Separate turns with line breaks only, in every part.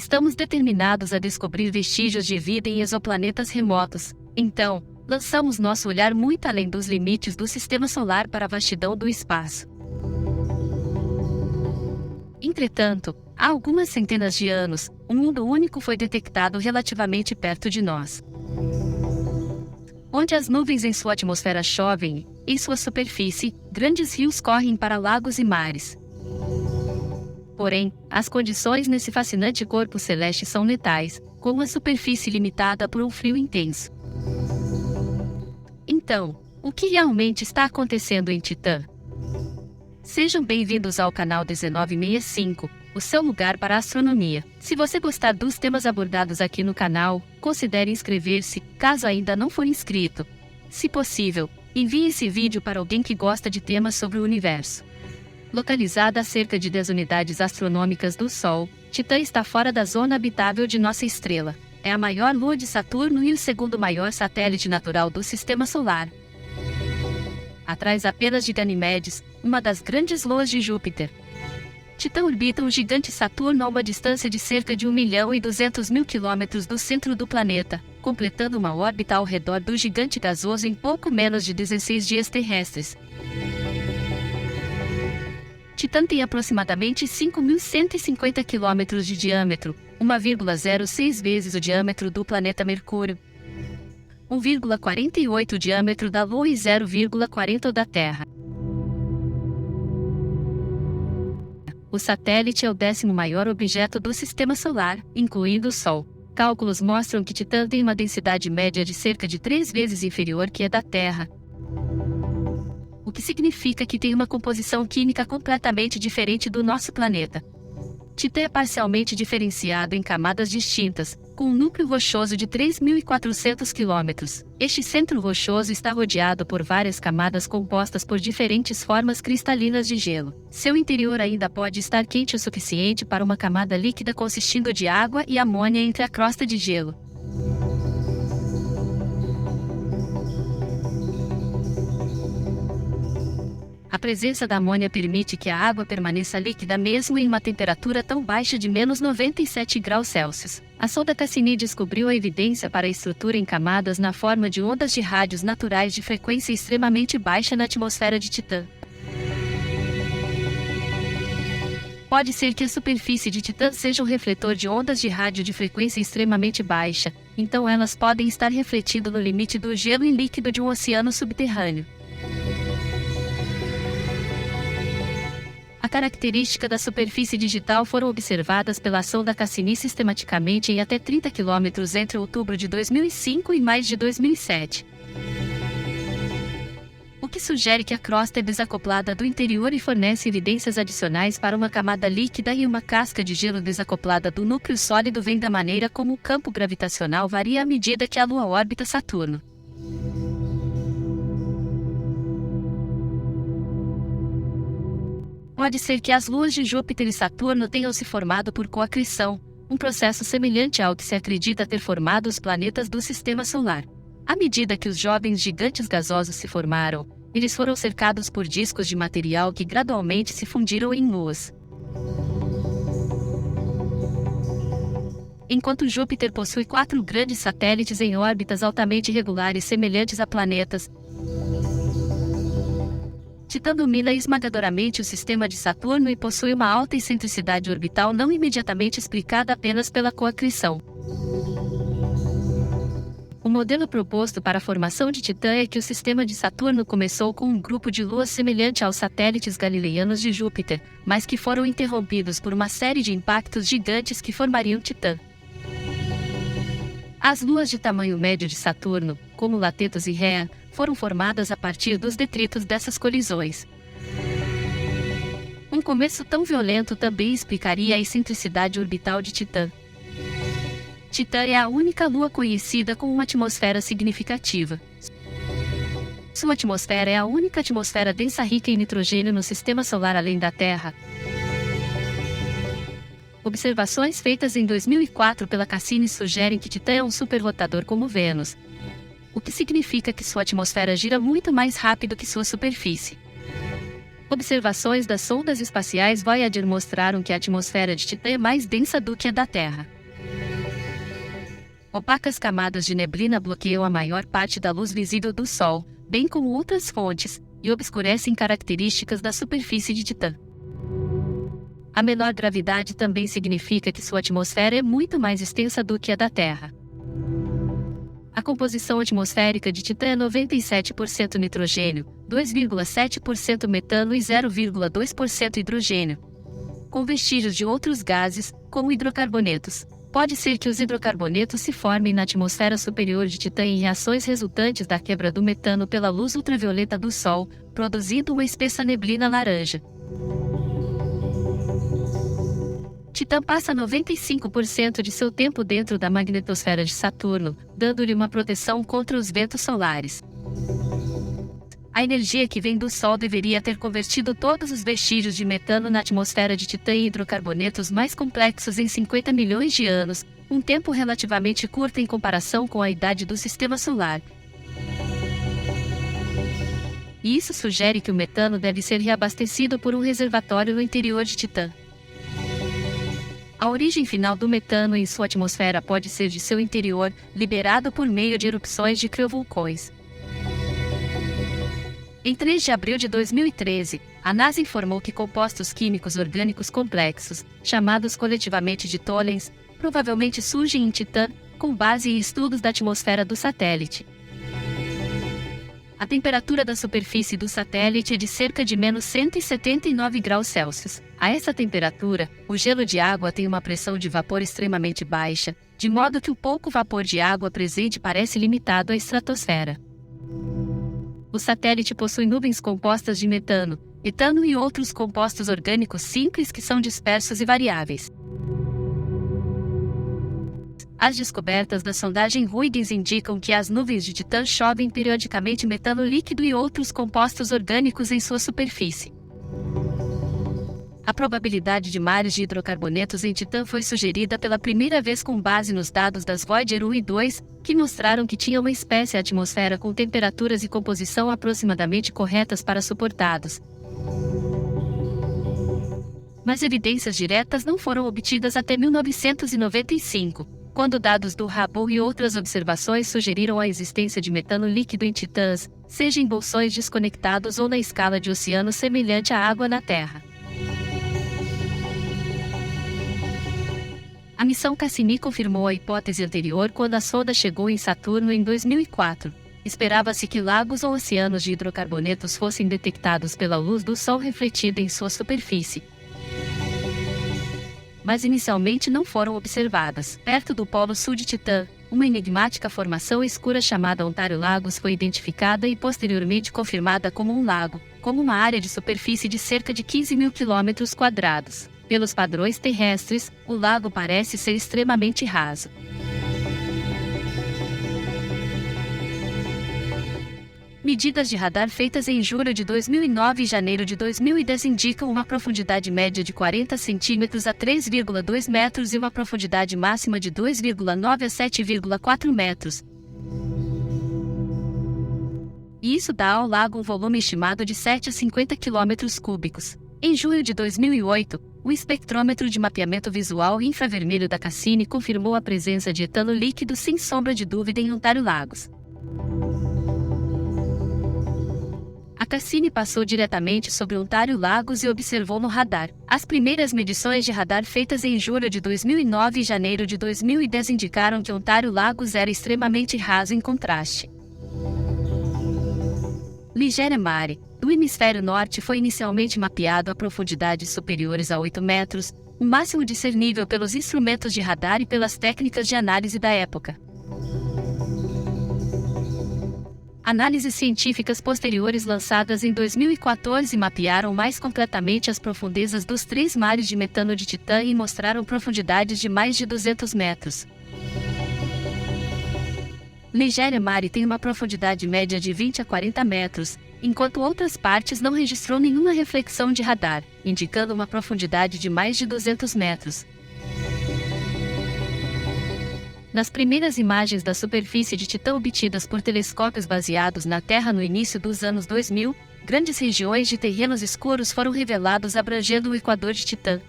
Estamos determinados a descobrir vestígios de vida em exoplanetas remotos. Então, lançamos nosso olhar muito além dos limites do Sistema Solar para a vastidão do espaço. Entretanto, há algumas centenas de anos, um mundo único foi detectado relativamente perto de nós. Onde as nuvens em sua atmosfera chovem, em sua superfície, grandes rios correm para lagos e mares. Porém, as condições nesse fascinante corpo celeste são letais, com uma superfície limitada por um frio intenso. Então, o que realmente está acontecendo em Titã? Sejam bem-vindos ao canal 1965, o seu lugar para a astronomia. Se você gostar dos temas abordados aqui no canal, considere inscrever-se, caso ainda não for inscrito. Se possível, envie esse vídeo para alguém que gosta de temas sobre o universo. Localizada a cerca de 10 unidades astronômicas do Sol, Titã está fora da zona habitável de nossa estrela. É a maior lua de Saturno e o segundo maior satélite natural do Sistema Solar. Atrás apenas de Ganimedes, uma das grandes luas de Júpiter. Titã orbita o gigante Saturno a uma distância de cerca de 1.200.000 km do centro do planeta, completando uma órbita ao redor do gigante gasoso em pouco menos de 16 dias terrestres. Titã tem aproximadamente 5.150 km de diâmetro, 1,06 vezes o diâmetro do planeta Mercúrio, 1,48 o diâmetro da Lua e 0,40 o da Terra. O satélite é o 10º maior objeto do Sistema Solar, incluindo o Sol. Cálculos mostram que Titã tem uma densidade média de cerca de 3 vezes inferior que a da Terra, o que significa que tem uma composição química completamente diferente do nosso planeta. Titã é parcialmente diferenciado em camadas distintas, com um núcleo rochoso de 3.400 km. Este centro rochoso está rodeado por várias camadas compostas por diferentes formas cristalinas de gelo. Seu interior ainda pode estar quente o suficiente para uma camada líquida consistindo de água e amônia entre a crosta de gelo. A presença da amônia permite que a água permaneça líquida mesmo em uma temperatura tão baixa de menos 97 graus Celsius. A sonda Cassini descobriu a evidência para a estrutura em camadas na forma de ondas de rádios naturais de frequência extremamente baixa na atmosfera de Titã. Pode ser que a superfície de Titã seja um refletor de ondas de rádio de frequência extremamente baixa, então elas podem estar refletindo no limite do gelo e líquido de um oceano subterrâneo. A característica da superfície digital foram observadas pela sonda Cassini sistematicamente em até 30 km entre outubro de 2005 e maio de 2007. O que sugere que a crosta é desacoplada do interior e fornece evidências adicionais para uma camada líquida e uma casca de gelo desacoplada do núcleo sólido vem da maneira como o campo gravitacional varia à medida que a Lua orbita Saturno. Pode ser que as luas de Júpiter e Saturno tenham se formado por coacrição, um processo semelhante ao que se acredita ter formado os planetas do Sistema Solar. À medida que os jovens gigantes gasosos se formaram, eles foram cercados por discos de material que gradualmente se fundiram em luas. Enquanto Júpiter possui 4 grandes satélites em órbitas altamente regulares semelhantes a planetas, Titã domina esmagadoramente o sistema de Saturno e possui uma alta excentricidade orbital não imediatamente explicada apenas pela coacrição. O modelo proposto para a formação de Titã é que o sistema de Saturno começou com um grupo de luas semelhante aos satélites galileanos de Júpiter, mas que foram interrompidos por uma série de impactos gigantes que formariam Titã. As luas de tamanho médio de Saturno, como Latetos e Rhea, foram formadas a partir dos detritos dessas colisões. Um começo tão violento também explicaria a excentricidade orbital de Titã. Titã é a única lua conhecida com uma atmosfera significativa. Sua atmosfera é a única atmosfera densa rica em nitrogênio no Sistema Solar além da Terra. Observações feitas em 2004 pela Cassini sugerem que Titã é um superrotador como Vênus, o que significa que sua atmosfera gira muito mais rápido que sua superfície. Observações das sondas espaciais Voyager mostraram que a atmosfera de Titã é mais densa do que a da Terra. Opacas camadas de neblina bloqueiam a maior parte da luz visível do Sol, bem como outras fontes, e obscurecem características da superfície de Titã. A menor gravidade também significa que sua atmosfera é muito mais extensa do que a da Terra. A composição atmosférica de Titã é 97% nitrogênio, 2,7% metano e 0,2% hidrogênio, com vestígios de outros gases, como hidrocarbonetos. Pode ser que os hidrocarbonetos se formem na atmosfera superior de Titã em reações resultantes da quebra do metano pela luz ultravioleta do Sol, produzindo uma espessa neblina laranja. Titã passa 95% de seu tempo dentro da magnetosfera de Saturno, dando-lhe uma proteção contra os ventos solares. A energia que vem do Sol deveria ter convertido todos os vestígios de metano na atmosfera de Titã em hidrocarbonetos mais complexos em 50 milhões de anos, um tempo relativamente curto em comparação com a idade do Sistema Solar. E isso sugere que o metano deve ser reabastecido por um reservatório no interior de Titã. A origem final do metano em sua atmosfera pode ser de seu interior, liberado por meio de erupções de criovulcões. Em 3 de abril de 2013, a NASA informou que compostos químicos orgânicos complexos, chamados coletivamente de tólens, provavelmente surgem em Titã, com base em estudos da atmosfera do satélite. A temperatura da superfície do satélite é de cerca de menos 179 graus Celsius. A essa temperatura, o gelo de água tem uma pressão de vapor extremamente baixa, de modo que o pouco vapor de água presente parece limitado à estratosfera. O satélite possui nuvens compostas de metano, etano e outros compostos orgânicos simples que são dispersos e variáveis. As descobertas da sondagem Huygens indicam que as nuvens de Titã chovem periodicamente metano líquido e outros compostos orgânicos em sua superfície. A probabilidade de mares de hidrocarbonetos em Titã foi sugerida pela primeira vez com base nos dados das Voyager 1 e 2, que mostraram que tinha uma espécie atmosfera com temperaturas e composição aproximadamente corretas para suportados. Mas evidências diretas não foram obtidas até 1995, quando dados do Hubble e outras observações sugeriram a existência de metano líquido em Titãs, seja em bolsões desconectados ou na escala de oceano semelhante à água na Terra. A missão Cassini confirmou a hipótese anterior quando a sonda chegou em Saturno em 2004. Esperava-se que lagos ou oceanos de hidrocarbonetos fossem detectados pela luz do Sol refletida em sua superfície, mas inicialmente não foram observadas. Perto do polo sul de Titã, uma enigmática formação escura chamada Ontário Lagos foi identificada e posteriormente confirmada como um lago, como uma área de superfície de cerca de 15 mil km². Pelos padrões terrestres, o lago parece ser extremamente raso. Medidas de radar feitas em julho de 2009 e janeiro de 2010 indicam uma profundidade média de 40 centímetros a 3,2 metros e uma profundidade máxima de 2,9 a 7,4 metros. E isso dá ao lago um volume estimado de 7 a 50 quilômetros cúbicos. Em julho de 2008, o espectrômetro de mapeamento visual infravermelho da Cassini confirmou a presença de etano líquido sem sombra de dúvida em Ontário Lagos. A Cassini passou diretamente sobre Ontário Lagos e observou no radar. As primeiras medições de radar feitas em julho de 2009 e janeiro de 2010 indicaram que Ontário Lagos era extremamente raso em contraste. Ligere Mare, do hemisfério norte, foi inicialmente mapeado a profundidades superiores a 8 metros, o máximo de ser nível pelos instrumentos de radar e pelas técnicas de análise da época. Análises científicas posteriores lançadas em 2014 mapearam mais completamente as profundezas dos 3 mares de metano de Titã e mostraram profundidades de mais de 200 metros. Ligere Mare tem uma profundidade média de 20 a 40 metros, enquanto outras partes não registrou nenhuma reflexão de radar, indicando uma profundidade de mais de 200 metros. Nas primeiras imagens da superfície de Titã obtidas por telescópios baseados na Terra no início dos anos 2000, grandes regiões de terrenos escuros foram revelados abrangendo o equador de Titã.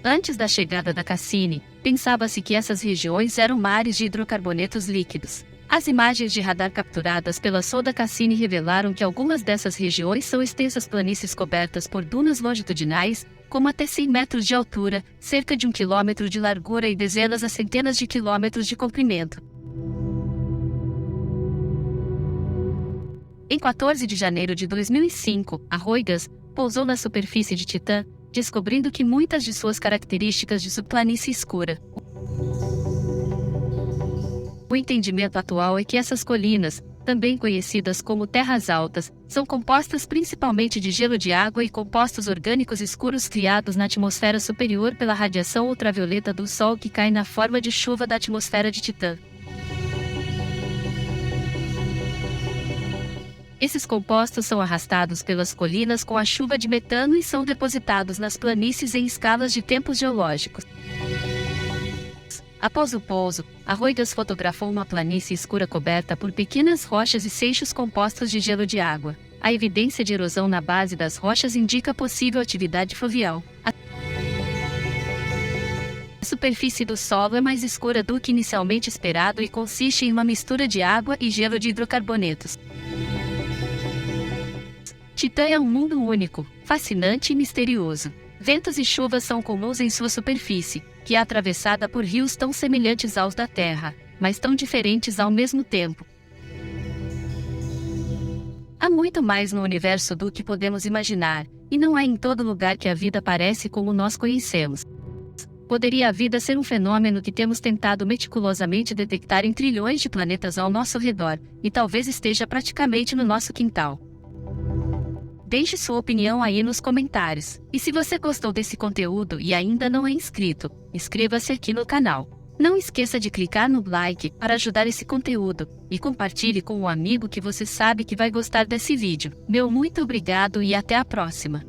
Antes da chegada da Cassini, pensava-se que essas regiões eram mares de hidrocarbonetos líquidos. As imagens de radar capturadas pela sonda Cassini revelaram que algumas dessas regiões são extensas planícies cobertas por dunas longitudinais, como até 100 metros de altura, cerca de 1 quilômetro de largura e dezenas a centenas de quilômetros de comprimento. Em 14 de janeiro de 2005, a Huygens pousou na superfície de Titã, descobrindo que muitas de suas características de subplanície escura. O entendimento atual é que essas colinas, também conhecidas como terras altas, são compostas principalmente de gelo de água e compostos orgânicos escuros criados na atmosfera superior pela radiação ultravioleta do Sol que cai na forma de chuva da atmosfera de Titã. Esses compostos são arrastados pelas colinas com a chuva de metano e são depositados nas planícies em escalas de tempos geológicos. Após o pouso, a Huygens fotografou uma planície escura coberta por pequenas rochas e seixos compostos de gelo de água. A evidência de erosão na base das rochas indica possível atividade fluvial. A superfície do solo é mais escura do que inicialmente esperado e consiste em uma mistura de água e gelo de hidrocarbonetos. Titã é um mundo único, fascinante e misterioso. Ventos e chuvas são comuns em sua superfície, que é atravessada por rios tão semelhantes aos da Terra, mas tão diferentes ao mesmo tempo. Há muito mais no universo do que podemos imaginar, e não é em todo lugar que a vida parece como nós conhecemos. Poderia a vida ser um fenômeno que temos tentado meticulosamente detectar em trilhões de planetas ao nosso redor, e talvez esteja praticamente no nosso quintal. Deixe sua opinião aí nos comentários. E se você gostou desse conteúdo e ainda não é inscrito, inscreva-se aqui no canal. Não esqueça de clicar no like para ajudar esse conteúdo e compartilhe com um amigo que você sabe que vai gostar desse vídeo. Meu muito obrigado e até a próxima.